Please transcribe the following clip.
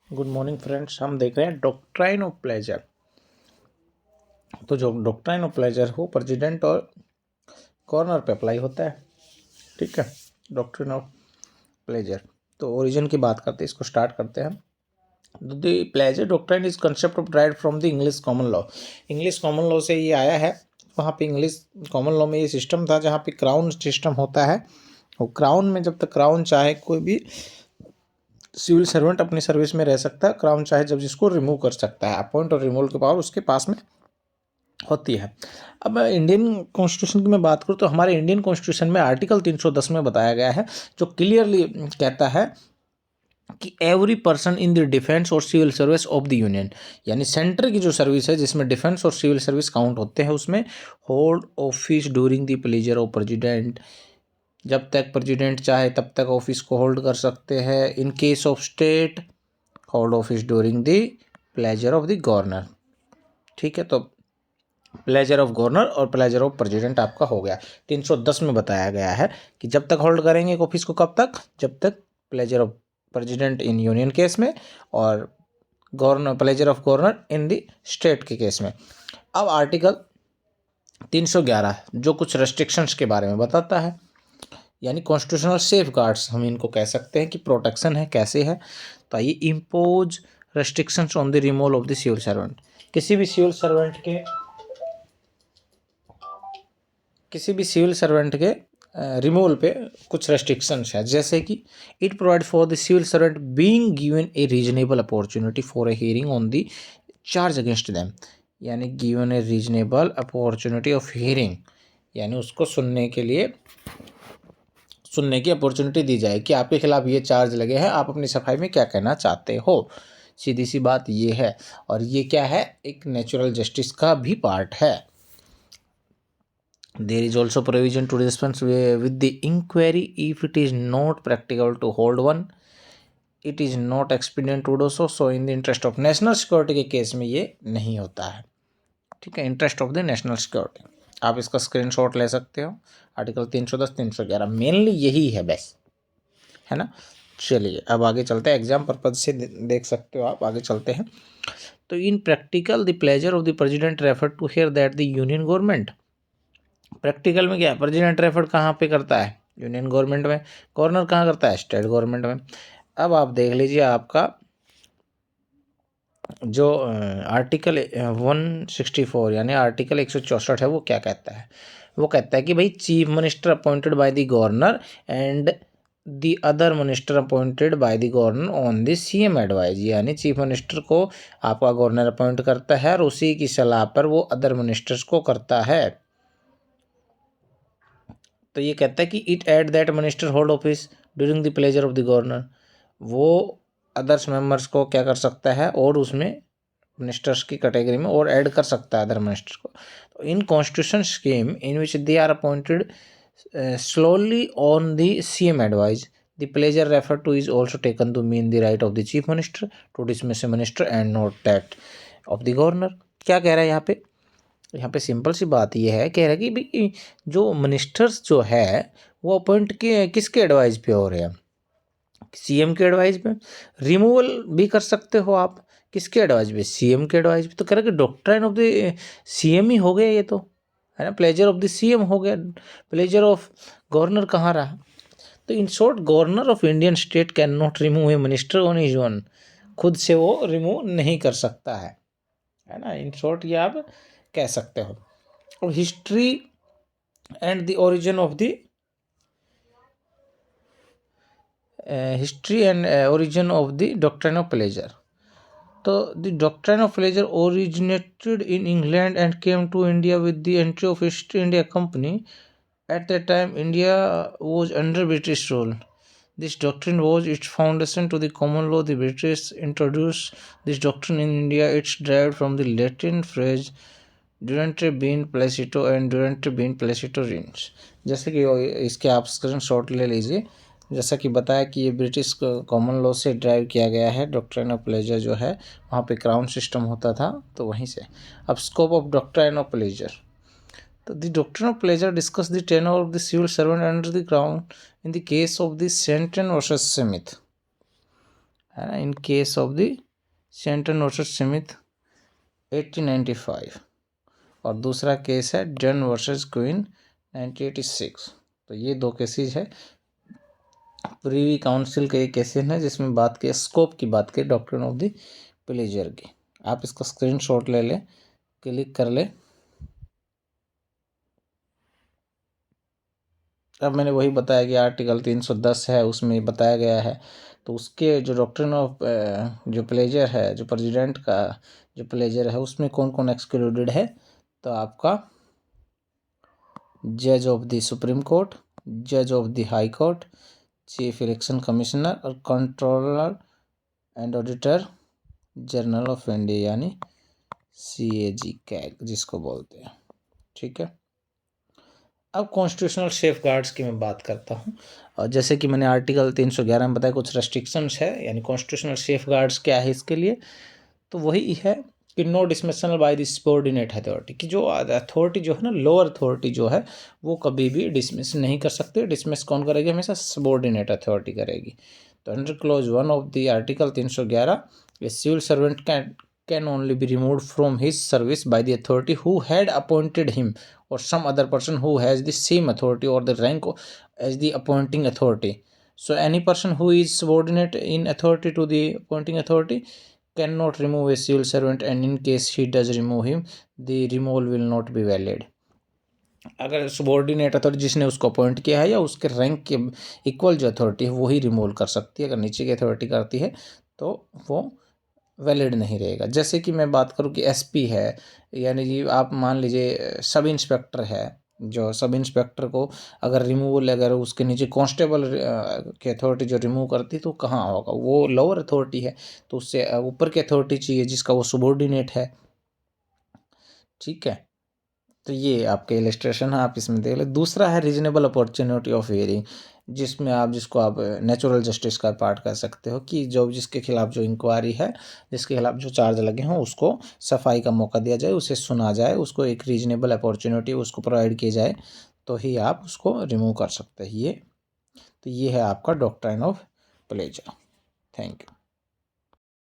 Good morning friends. हम देख रहे हैं डॉक्ट्राइन ऑफ प्लेजर। तो जो डॉक्ट्राइन ऑफ प्लेजर हो प्रेसिडेंट और कॉर्नर पे अप्लाई होता है। ठीक है, डॉक्ट्राइन ऑफ प्लेजर। तो ओरिजिन की बात करते हैं, इसको स्टार्ट करते हैं। The pleasure doctrine is concept of derived from the English common law. English common law से ये आया है। वहाँ पे इंग्लिश कॉमन लॉ में ये सिस्टम था जहाँ पे क्राउन सिस्टम होता है। और क्राउन में जब तक क्राउन चाहे कोई भी सिविल सर्वेंट अपनी सर्विस में रह सकता है, क्राउन चाहे जब जिसको रिमूव कर सकता है। अपॉइंट और रिमूवल की पावर उसके पास में होती है। अब इंडियन कॉन्स्टिट्यूशन की मैं बात करूँ तो हमारे इंडियन कॉन्स्टिट्यूशन में आर्टिकल 310 में बताया गया है, जो क्लियरली कहता है कि every person in the defence और civil service of the union, यानी सेंटर की जो सर्विस है जिसमें डिफेंस और सिविल सर्विस काउंट होते हैं, उसमें hold office during the pleasure of president. जब तक प्रेसिडेंट चाहे तब तक ऑफिस को होल्ड कर सकते हैं। इन case of state, hold office during the pleasure of the governor. ठीक है, तो प्लेजर ऑफ गवर्नर और प्लेजर ऑफ प्रेसिडेंट आपका हो गया। 310 में बताया गया है कि जब तक होल्ड करेंगे एक ऑफिस को, कब तक, जब तक pleasure of president in union case में और governor pleasure of governor in the state के केस में। अब आर्टिकल 311 जो कुछ रेस्ट्रिक्शंस के बारे में बताता है, यानी कॉन्स्टिट्यूशनल सेफ गार्ड्स हम इनको कह सकते हैं कि प्रोटेक्शन है कैसे है। तो ये impose restrictions on the removal of the civil servant. किसी भी सिविल सर्वेंट के रिमूवल पे कुछ रेस्ट्रिक्शंस है, जैसे कि it provide for the civil servant being given a reasonable opportunity for a hearing on the charge against them, यानी given a reasonable opportunity of hearing, यानी उसको सुनने की अपॉर्चुनिटी दी जाए कि आपके खिलाफ ये चार्ज लगे हैं, आप अपनी सफाई में क्या कहना चाहते हो। सीधी सी बात ये है, और ये क्या है, एक नेचुरल जस्टिस का भी पार्ट है। There is also provision to dispense with the inquiry if it is not practical to hold one. It is not expedient to do so. So in the interest of national security के case में ये नहीं होता है। ठीक है, interest of the national security. आप इसका स्क्रीनशॉट ले सकते हो। आर्टिकल 310 311 मेनली यही है बस, है ना। चलिए अब आगे चलते हैं, एग्जाम पर्पज से देख सकते हो आप। आगे चलते हैं। तो in practical the pleasure of the president refer to here that the union government. Practical में क्या है, प्रेसिडेंट रेफर कहाँ पे करता है, यूनियन गवर्नमेंट में। गवर्नर कहाँ करता है, स्टेट गवर्नमेंट में। अब आप देख लीजिए, आपका जो आर्टिकल 164 यानी आर्टिकल 164 है, वो क्या कहता है। वो कहता है कि भाई chief minister appointed by the governor and the other minister appointed by the governor on the CM advise, यानी चीफ मिनिस्टर को आपका गवर्नर अपॉइंट करता है और उसी की सलाह पर वो अदर मिनिस्टर्स को करता है। तो ये कहता है कि it at that minister hold office during the pleasure of the governor, वो अदर्स मेंबर्स को क्या कर सकता है, और उसमें मिनिस्टर्स की कैटेगरी में और ऐड कर सकता है अदर मिनिस्टर को। तो in constitution scheme in which they are appointed slowly on the CM advice, the pleasure referred to is also taken to mean the right of the chief minister to dismiss a minister and not that of the governor। क्या कह रहा है यहाँ पे simple सी बात ये है, कह रहा है कि भाई जो मिनिस्टर्स जो है वो अपॉइंट के किसके एडवाइस पे हो रहे हैं, सीएम के एडवाइस पे। रिमूवल भी कर सकते हो आप, किसके एडवाइस पे, सीएम के एडवाइस पे। तो कह रहा है कि डॉक्ट्राइन ऑफ द सीएम ही हो गया ये, तो है ना, प्लेजर ऑफ द सीएम हो गया, प्लेजर ऑफ गवर्नर कहाँ रहा। तो in short, governor of Indian state can not remove A minister on his own, खुद से वो रिमूव नहीं कर सकता है ना। इन शॉर्ट ये आप कह सकते हो। और history and the origin of the origin of the doctrine of pleasure। तो the doctrine of pleasure originated in England and came to India with the entry of East India Company। At that time India was under British rule। This doctrine was its foundation to the common law। The British introduced this doctrine in India। It's derived from the Latin phrase durante bene placito and durante bene placito reignans। जैसे कि इसके आप screen shot ले लीजिए। जैसा कि बताया कि ये ब्रिटिश कॉमन लॉ से ड्राइव किया गया है। डॉक्ट्राइन ऑफ प्लेजर जो है वहाँ पे क्राउन सिस्टम होता था, तो वहीं से। अब scope of doctrine of pleasure. तो the doctrine of pleasure discuss the tenure of the civil servant under the crown in the case of the Shenton versus Smith, है ना, in case of the Shenton versus Smith 1895, और दूसरा case है done versus queen 1986। तो ये दो cases है Privi council के केसेस हैं जिसमें बात की स्कोप की बात की डॉक्ट्रिन ऑफ द प्लेजर की। आप इसका स्क्रीनशॉट ले लें, क्लिक कर ले। अब मैंने वही बताया कि आर्टिकल 310 है उसमें बताया गया है, तो उसके जो डॉक्ट्रिन ऑफ जो प्लेजर है, जो प्रेसिडेंट का जो प्लेजर है उसमें कौन कौन एक्सक्लूडेड है, तो आपका जज ऑफ द सुप्रीम कोर्ट, जज of the high court, chief election commissioner और controller and auditor general of India यानी CAG कैग जिसको बोलते हैं। ठीक है, अब कॉन्स्टिट्यूशनल सेफ गार्ड्स की मैं बात करता हूँ, और जैसे कि मैंने आर्टिकल 311 में बताया कुछ रेस्ट्रिक्शंस है, यानी कॉन्स्टिट्यूशनल सेफ गार्ड्स क्या है इसके लिए, तो वही है कि no dismissal by the subordinate authority, कि जो अथॉरिटी जो है ना, लोअर अथॉरिटी जो है वो कभी भी डिसमिस नहीं कर सकते। डिसमिस कौन करेगी? हमेशा सबऑर्डिनेट अथॉरिटी करेगी। तो under clause 1 of the article 311 a civil servant can only be removed from his service by the authority who had appointed him or some other person who has the same authority or the rank as the appointing authority. So any person who is subordinate in authority to the appointing authority cannot remove a civil servant, and in case he does remove him, the removal will not be valid. अगर subordinate authority जिसने उसको appoint किया है या उसके rank के equal जो authority है वही रिमूव कर सकती है, अगर नीचे की अथॉरिटी करती है तो वो वैलिड नहीं रहेगा। जैसे कि मैं बात करूं कि SP है, यानी कि आप मान लीजिए सब इंस्पेक्टर है, जो सब इंस्पेक्टर को अगर रिमूवल, अगर उसके नीचे कांस्टेबल की अथॉरिटी जो रिमूव करती तो कहाँ होगा? वो लोअर अथॉरिटी है, तो उससे ऊपर की अथॉरिटी चाहिए जिसका वो सबॉर्डिनेट है। ठीक है, तो ये आपके इलस्ट्रेशन है, आप इसमें देख लें। दूसरा है रीजनेबल अपॉर्चुनिटी ऑफ हियरिंग, जिसमें आप जिसको आप नेचुरल जस्टिस का पार्ट कर सकते हो, कि जो जिसके खिलाफ जो इंक्वायरी है, जिसके खिलाफ जो चार्ज लगे हों उसको सफाई का मौका दिया जाए, उसे सुना जाए, उसको एक रीजनेबल अपॉर्चुनिटी उसको प्रोवाइड की जाए, तो ही आप उसको रिमूव कर सकते हैं। तो ये है आपका doctrine of pleasure. Thank you.